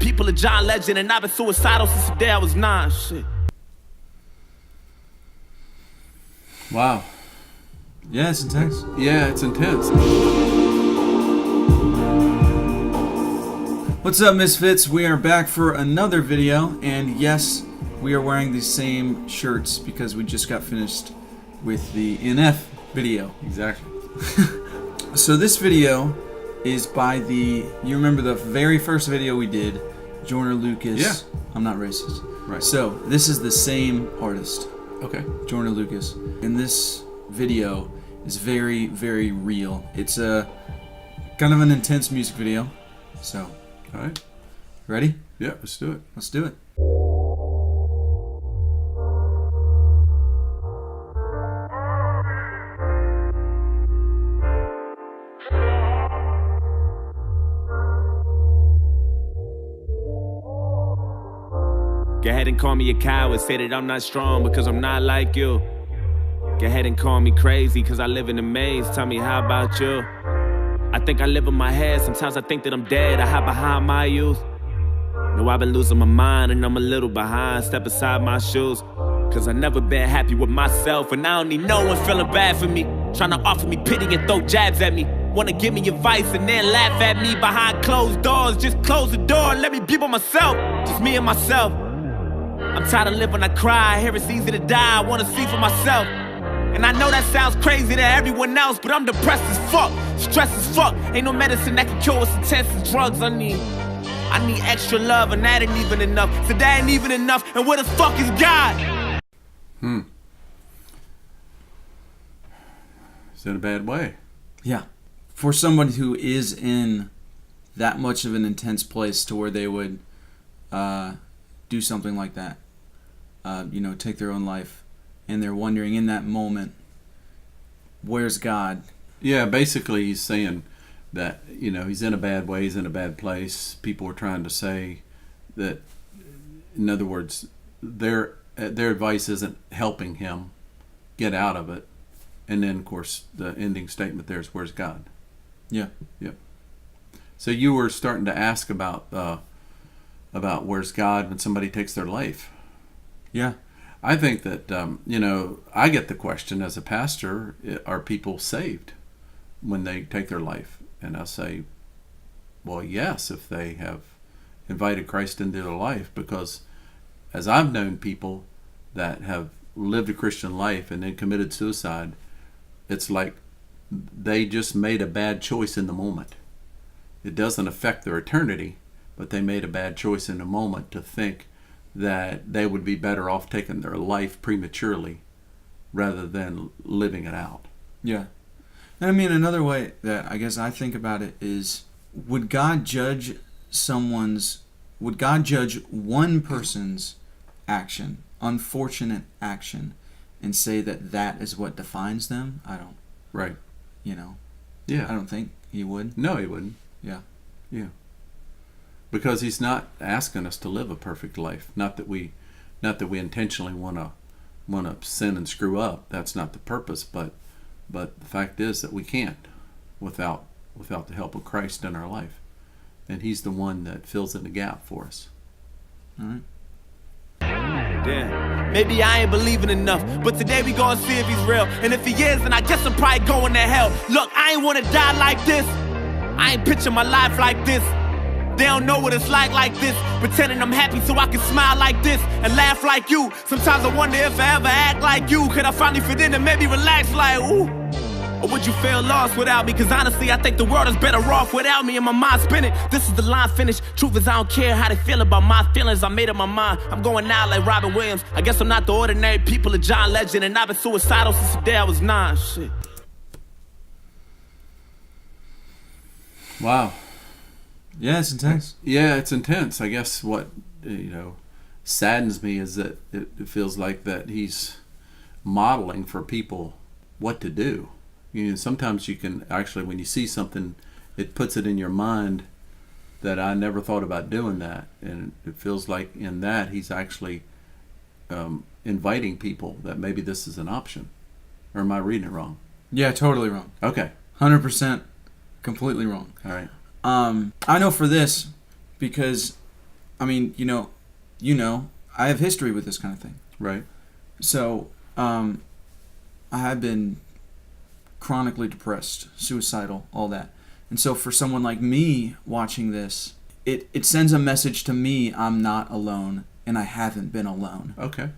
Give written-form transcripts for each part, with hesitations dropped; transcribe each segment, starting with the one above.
people, a John Legend, and I've been suicidal since the day I was 9. Shit. Wow. Yeah, it's intense. Yeah, it's intense. What's up, Misfits? We are back for another video, and yes, we are wearing the same shirts because we just got finished with the NF video. Exactly. So this video is by you remember the very first video we did, Joyner Lucas. Yeah. I'm not racist. Right. So this is the same artist, Okay. Joyner Lucas. And this video is very, very real. It's a kind of an intense music video. So, All right. ready? Yeah, let's do it. Let's do it. Go ahead and call me a coward, say that I'm not strong because I'm not like you. Go ahead and call me crazy because I live in a maze. Tell me, how about you? I think I live in my head. Sometimes I think that I'm dead. I hide behind my youth. No, I've been losing my mind and I'm a little behind. Step aside my shoes, cause I never been happy with myself. And I don't need no one feeling bad for me, trying to offer me pity and throw jabs at me. Wanna give me advice and then laugh at me behind closed doors. Just close the door and let me be by myself. Just me and myself. I'm tired of living, I cry. I hear it's easy to die, I wanna see for myself. And I know that sounds crazy to everyone else, but I'm depressed as fuck, stressed as fuck. Ain't no medicine that can cure what's intense as drugs. I need extra love, and that ain't even enough. So that ain't even enough, and where the fuck is God? Is in a bad way. Yeah. For somebody who is in that much of an intense place to where they would do something like that, take their own life, and they're wondering in that moment, where's God? Yeah, basically he's saying that, he's in a bad way, he's in a bad place. People are trying to say that, in other words, their advice isn't helping him get out of it. And then, of course, the ending statement there is, where's God? Yeah. Yep. So you were starting to ask about where's God when somebody takes their life. Yeah. I think that, I get the question as a pastor, are people saved when they take their life? And I say, well, yes, if they have invited Christ into their life, because as I've known people that have lived a Christian life and then committed suicide, it's like they just made a bad choice in the moment. It doesn't affect their eternity, but they made a bad choice in the moment to think that they would be better off taking their life prematurely rather than living it out. Yeah. And I mean, another way that I guess I think about it is, would God judge one person's action, unfortunate action, and say that that is what defines them? I don't. Right. Yeah. I don't think he would. No, he wouldn't. Yeah. Yeah. Because he's not asking us to live a perfect life. Not that we intentionally want to sin and screw up. That's not the purpose. But the fact is that we can't without the help of Christ in our life, and He's the one that fills in the gap for us. All right. Damn. Maybe I ain't believing enough, but today we gonna see if he's real. And if he is, then I guess I'm probably going to hell. Look, I ain't wanna die like this. I ain't picture my life like this. They don't know what it's like this. Pretending I'm happy so I can smile like this and laugh like you. Sometimes I wonder if I ever act like you. Could I finally fit in and maybe relax like, ooh? Or would you feel lost without me? Cause honestly, I think the world is better off without me. And my mind's spinning. This is the line finish. Truth is, I don't care how they feel about my feelings. I made up my mind. I'm going out like Robin Williams. I guess I'm not the ordinary people, a John Legend. And I've been suicidal since the day I was 9. Shit. Wow. Yeah, it's intense. Yeah, it's intense. I guess what saddens me is that it feels like that he's modeling for people what to do. Sometimes you can actually, when you see something, it puts it in your mind that I never thought about doing that, and it feels like in that he's actually inviting people that maybe this is an option. Or am I reading it wrong? Yeah, totally wrong. Okay. 100% completely wrong. All right. I know for this, because I mean, I have history with this kind of thing. Right. So, I have been chronically depressed, suicidal, all that. And so for someone like me watching this, it sends a message to me I'm not alone, and I haven't been alone. Okay.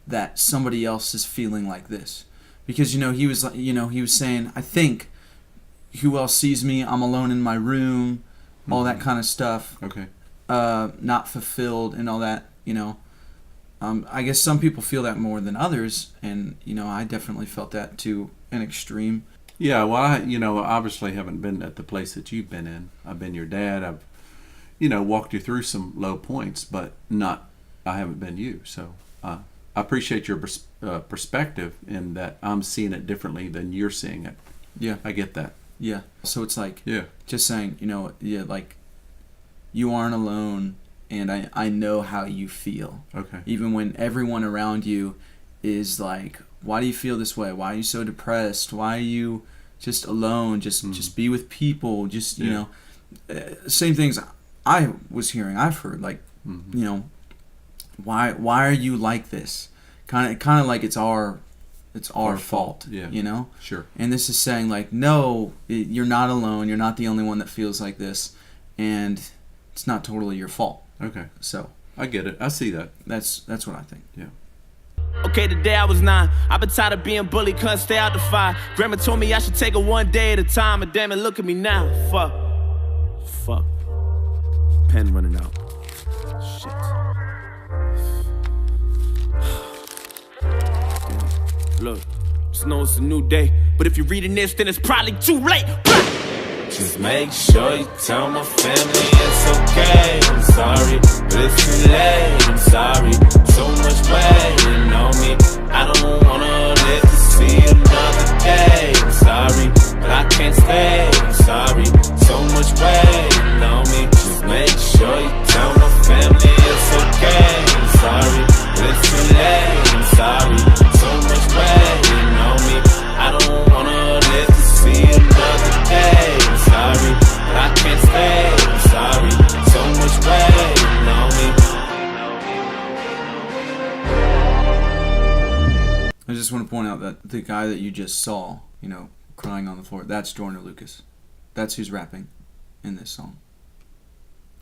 That somebody else is feeling like this. Because, he was saying, I think, who else sees me? I'm alone in my room, all that kind of stuff. Okay. Not fulfilled and all that, I guess some people feel that more than others, and, I definitely felt that to an extreme. Yeah, well, I obviously haven't been at the place that you've been in. I've been your dad. I've, walked you through some low points, but I haven't been you. So I appreciate your perspective in that I'm seeing it differently than you're seeing it. Yeah. I get that. Yeah. So it's like, yeah, just saying, like, you aren't alone, and I know how you feel. Okay. Even when everyone around you is like, why do you feel this way? Why are you so depressed? Why are you just alone? Just be with people. Just, same things I was hearing. I've heard, like, why are you like this? Kind of like it's our fault. Yeah. Sure. And this is saying, like, no, you're not alone. You're not the only one that feels like this, and it's not totally your fault. Okay. So I get it. I see that. that's what I think. Yeah. Okay, today I was 9. I've been tired of being bullied, couldn't stay out the fire. Grandma told me I should take it one day at a time, and damn it, look at me now. Fuck. Pen running out. Shit. Damn. Look, just know it's a new day, but if you're reading this, then it's probably too late. Just make sure you tell my family it's okay. I'm sorry, but it's too late. I'm sorry, so much waiting on me. I don't wanna live to see another day. I'm sorry, but I can't stay. I'm sorry, so much waiting on me. Just make sure you tell my family it's okay. I'm sorry, but it's too late. I'm sorry, so much waiting on me. I don't wanna live to see another day. I'm sorry, but I can't stay. I'm sorry, so much waiting on me. I just want to point out that the guy that you just saw, crying on the floor, that's Joyner Lucas. That's who's rapping in this song.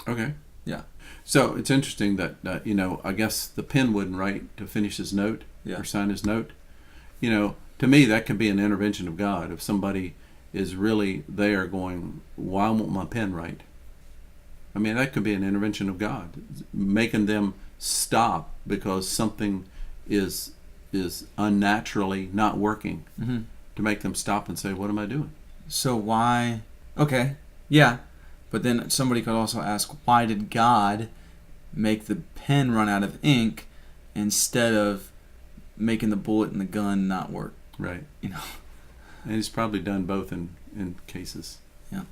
Okay. Yeah. So it's interesting that, I guess the pen wouldn't write to finish his note or sign his note. To me, that could be an intervention of God. If somebody is really there going, why won't my pen write? I mean, that could be an intervention of God, making them stop because something is unnaturally not working, to make them stop and say, what am I doing? So why? Okay, yeah. But then somebody could also ask, why did God make the pen run out of ink instead of making the bullet in the gun not work? Right. And he's probably done both in cases. Yeah.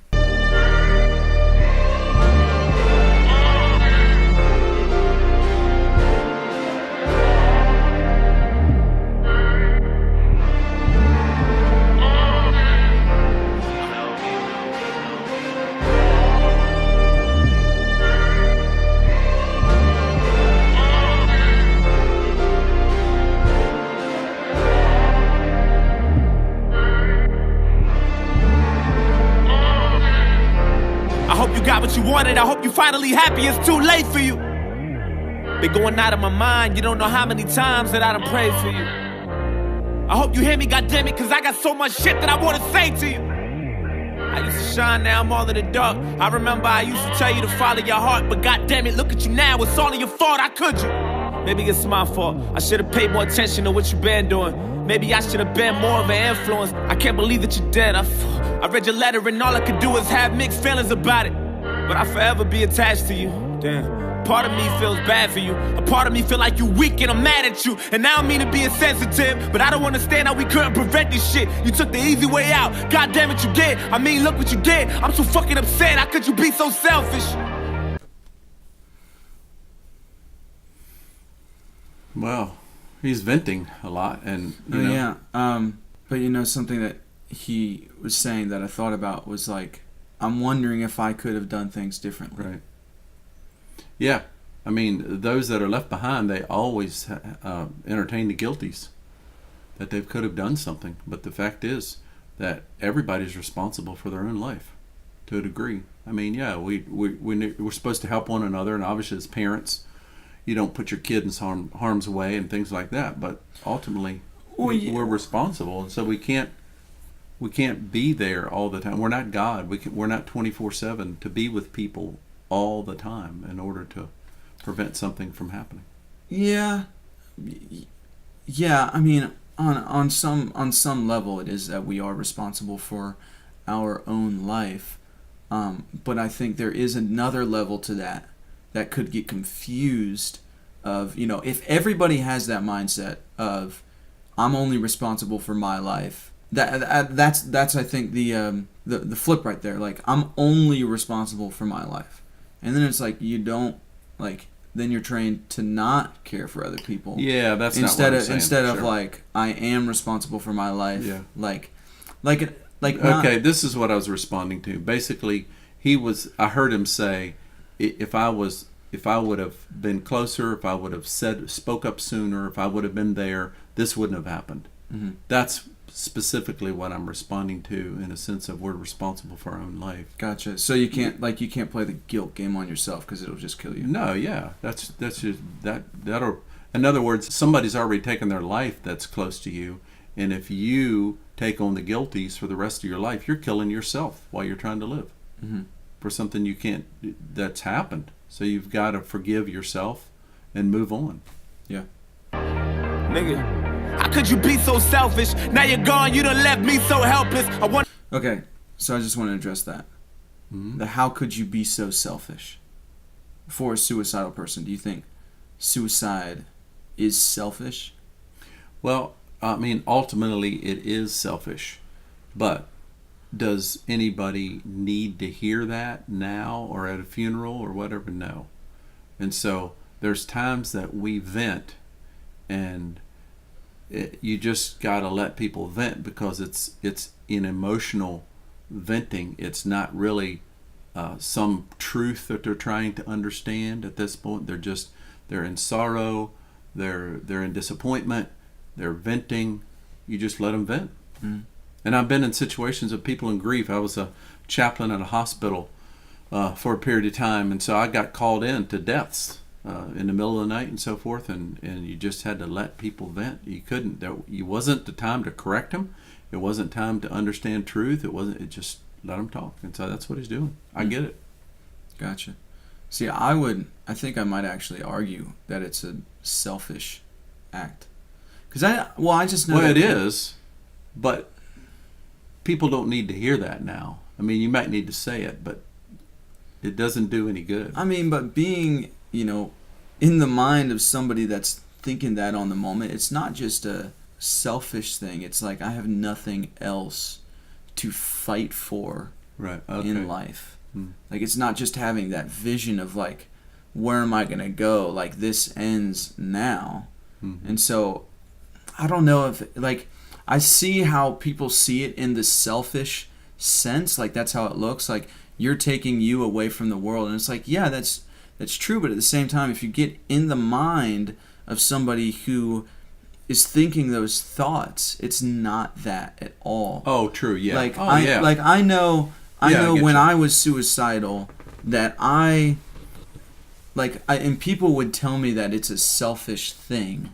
What you wanted, I hope you finally happy. It's too late for you. Been going out of my mind. You don't know how many times that I done prayed for you. I hope you hear me, goddammit, cause I got so much shit that I wanna say to you. I used to shine, now I'm all in the dark. I remember I used to tell you to follow your heart, but goddammit, look at you now, it's all of your fault, how could you? Maybe it's my fault, I should've paid more attention to what you been doing. Maybe I should've been more of an influence. I can't believe that you're dead. I read your letter and all I could do was have mixed feelings about it. But I'll forever be attached to you. Damn. Part of me feels bad for you. A part of me feel like you weak and I'm mad at you. And I don't mean to be insensitive, but I don't understand how we couldn't prevent this shit. You took the easy way out. God damn it, you did. I mean, look what you did. I'm so fucking upset. How could you be so selfish? Well, he's venting a lot, and yeah. But something that he was saying that I thought about was like, I'm wondering if I could have done things differently. Right. Yeah, I mean, those that are left behind, they always entertain the guilties that they could have done something. But the fact is that everybody's responsible for their own life to a degree. I mean, yeah, we're supposed to help one another, and obviously as parents, you don't put your kid in harm's way and things like that. But ultimately, we're responsible, and so we can't be there all the time. We're not God. We're not 24/7 to be with people all the time in order to prevent something from happening. Yeah, yeah. I mean, on some level, it is that we are responsible for our own life. But I think there is another level to that could get confused. Of, you know, if everybody has that mindset of I'm only responsible for my life, that's I think the flip right there. Like, I'm only responsible for my life, and then it's like you don't, like, then you're trained to not care for other people. Yeah, that's not what I'm saying. Instead of sure. like I am responsible for my life. Yeah. Like Okay, this is what I was responding to. Basically, I heard him say, if I would have been closer, if I would have spoke up sooner, if I would have been there, this wouldn't have happened. Mm-hmm. That's specifically what I'm responding to, in a sense of we're responsible for our own life. Gotcha. So you can't play the guilt game on yourself because it'll just kill you. No, yeah, that's just that'll. In other words, somebody's already taken their life that's close to you, and if you take on the guilties for the rest of your life, you're killing yourself while you're trying to live for something you can't. That's happened. So you've got to forgive yourself and move on. Yeah. Nigga, how could you be so selfish? Now you're gone, you done left me so helpless. Okay, so I just want to address that. The how could you be so selfish? For a suicidal person, do you think suicide is selfish? Well, I mean, ultimately it is selfish, but does anybody need to hear that now or at a funeral or whatever? No. And so there's times that we vent, and you just got to let people vent, because it's an emotional venting. It's not really some truth that they're trying to understand at this point. They're in sorrow, they're in disappointment, they're venting. You just let them vent. And I've been in situations of people in grief. I was a chaplain at a hospital for a period of time, and so I got called in to deaths in the middle of the night and so forth, and you just had to let people vent. You couldn't. It wasn't the time to correct them. It wasn't time to understand truth. It just let them talk. And so that's what he's doing. I get it. Gotcha. See, I think I might actually argue that it's a selfish act. Because I just know. Well, it is, but people don't need to hear that now. I mean, you might need to say it, but it doesn't do any good. I mean, but being, in the mind of somebody that's thinking that on the moment, it's not just a selfish thing. It's like, I have nothing else to fight for in life. Like, it's not just having that vision of, like, where am I going to go? Like, this ends now. And so, I don't know if, like, I see how people see it in the selfish sense. Like, that's how it looks. Like, you're taking you away from the world. And it's like, yeah, that's true. But at the same time, if you get in the mind of somebody who is thinking those thoughts, it's not that at all. Oh, true. Yeah. Like, I know when I was suicidal that and people would tell me that it's a selfish thing.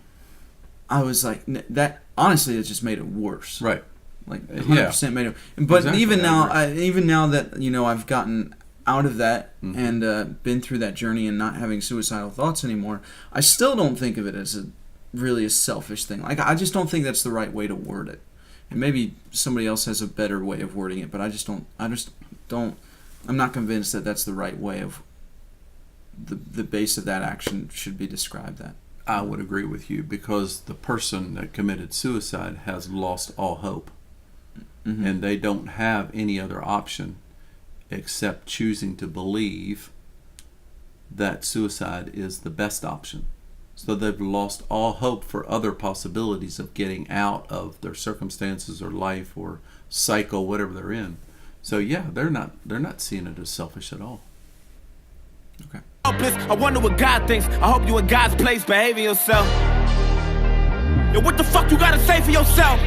I was like, that honestly, it just made it worse. Right. Like 100% made it. But exactly, even now that I've gotten out of that and been through that journey and not having suicidal thoughts anymore, I still don't think of it as really a selfish thing. Like, I just don't think that's the right way to word it. And maybe somebody else has a better way of wording it, but I just don't. I'm not convinced that that's the right way of the base of that action should be described. That I would agree with you, because the person that committed suicide has lost all hope, and they don't have any other option except choosing to believe that suicide is the best option. So they've lost all hope for other possibilities of getting out of their circumstances or life or cycle, whatever they're in. So yeah, they're not seeing it as selfish at all. Okay. Hopeless, I wonder what God thinks. I hope you in God's place, behaving yourself. Yo, what the fuck you gotta say for yourself?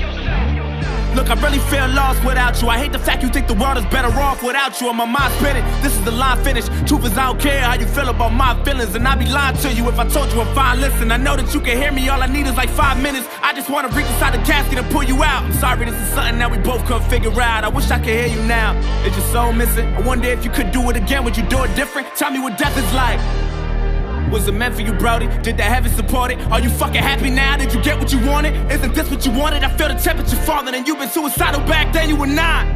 Look, I really feel lost without you. I hate the fact you think the world is better off without you. And my mind's spinning, this is the line finish. Truth is I don't care how you feel about my feelings, and I'd be lying to you if I told you I'm fine. Listen, I know that you can hear me, all I need is like 5 minutes. I just wanna reach inside the casket and pull you out. I'm sorry, this is something that we both couldn't figure out. I wish I could hear you now. Is your soul missing? I wonder if you could do it again, would you do it different? Tell me what death is like. Was it meant for you, Brody? Did the heavens support it? Are you fucking happy now? Did you get what you wanted? Isn't this what you wanted? I feel the temperature falling, and you've been suicidal back then, you were not.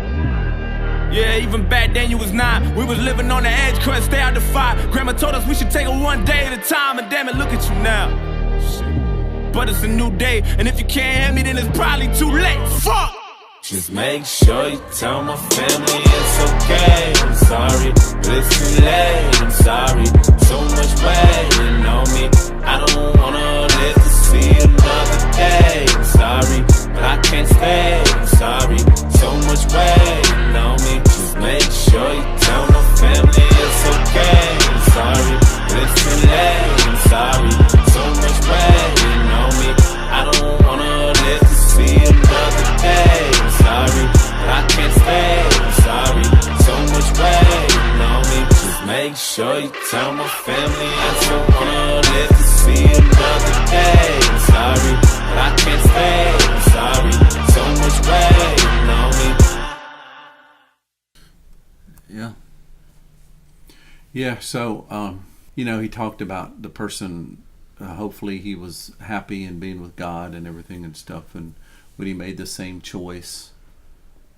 Yeah, even back then you was not. We was living on the edge, couldn't stay out the fire. Grandma told us we should take it one day at a time, and damn it, look at you now. Shit. But it's a new day, and if you can't hear me, then it's probably too late. Fuck! Just make sure you tell my family it's okay. I'm sorry, but it's too late. I'm sorry, so much waiting on me. I don't wanna live to see another day. I'm sorry, but I can't stay. I'm sorry, so much waiting on me. Just make sure you tell my family it's okay. I'm sorry, but it's too late. I'm sorry, so much waiting on me. I don't wanna live to see another day. I'm sorry, but I can't stay. I'm sorry, so much waiting on me. Just make sure you tell my family I don't wanna live to see another day. I'm sorry, but I can't stay. I'm sorry, so much waiting on me. Yeah. Yeah, so, he talked about the person, hopefully he was happy in being with God and everything and stuff, and when he made the same choice,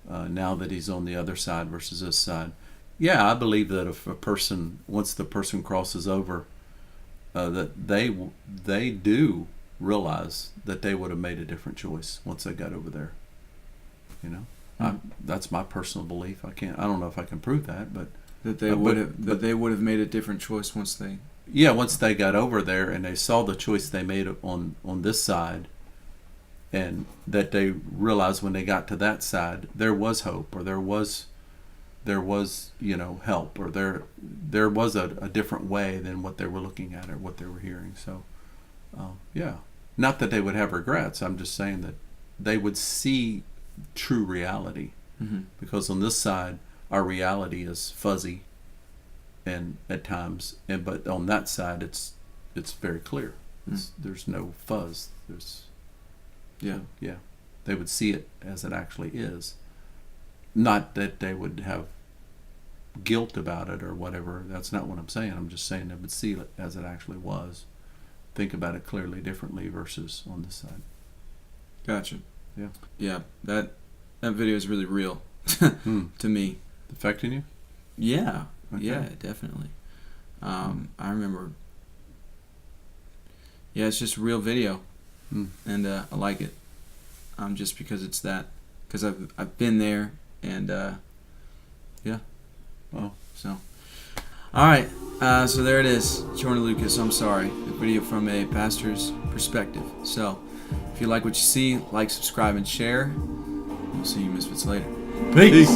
now that he's on the other side versus this side. Yeah, I believe that if a person, once the person crosses over, that they do realize that they would have made a different choice once they got over there. That's my personal belief. I don't know if I can prove that, but That they would have made a different choice once they. Yeah, once they got over there and they saw the choice they made on this side, and that they realized when they got to that side there was hope, or there was help, or there was a different way than what they were looking at or what they were hearing. So yeah, not that they would have regrets. I'm just saying that they would see true reality, because on this side our reality is fuzzy and at times, but on that side it's very clear. There's no fuzz. They would see it as it actually is. Not that they would have guilt about it or whatever. That's not what I'm saying. I'm just saying they would see it as it actually was. Think about it clearly differently versus on this side. Gotcha. Yeah. Yeah, that video is really real to me. Affecting you? Yeah. Okay. Yeah, definitely. I remember. Yeah, it's just a real video, and I like it. Just because it's that, because I've been there, and yeah. Well, so. All right. So there it is, Joyner Lucas. I'm sorry, a video from a pastor's perspective. So, if you like what you see, like, subscribe, and share. We'll see you misfits later. peace.